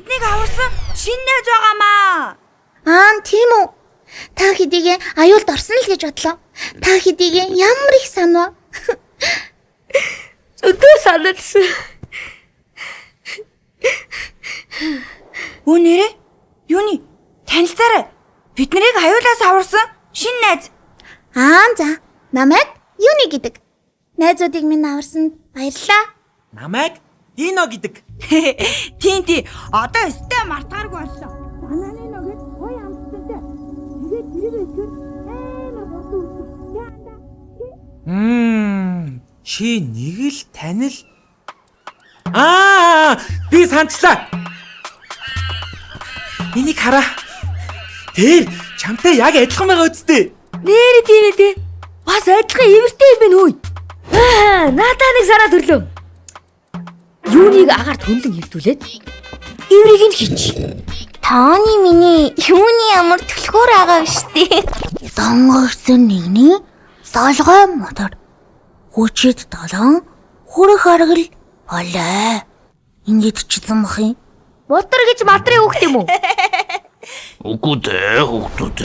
биднийг аварсан шинэ найз байгаамаа. Тийм үү. Та хэдийгээр аюулд орсон л гэж бодлоо. Та хэдийгээр ямар их санав. Өдөө санагдсан. Үнээрээ? Юуны? Танилцаарай. Биднийг аюулаас аварсан шинэ найз. За. Намайг Юни гэдэг. Найзуудыг минь аварсанд баярлалаа. Намайг Дино гэдэг. Тийм. Одоо өстэй мартааргүй боллоо. Бананы нөгэд гоё амттай. Тэгээд тэрийг өчгөр амар босоо үзсэн. Яанда. Чи нэг л танил. Би санчлаа. Энийг хараа. Тэр чамтай яг адилхан байгаа үсттэй. Нэр тийм ээ тий. Бас адилхан эвэртэй юм байна үе. Надаа нэг санаа төрлөө. Юуныг агаар төнлөн хөвдүүлээд эврийг нь хич. Тооны миний Юни ямар төлхөр байгаа вэ штэ. Сонгорсон нэгний солгой мотор. Хүчит долоон хүрэх аргал болоо. Ингээд чизэн бах юм. Мотор гэж мадрын хүүхд юм уу? Үгүй дээ хүүхдүүд.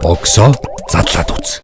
Боксоо задлаад үз.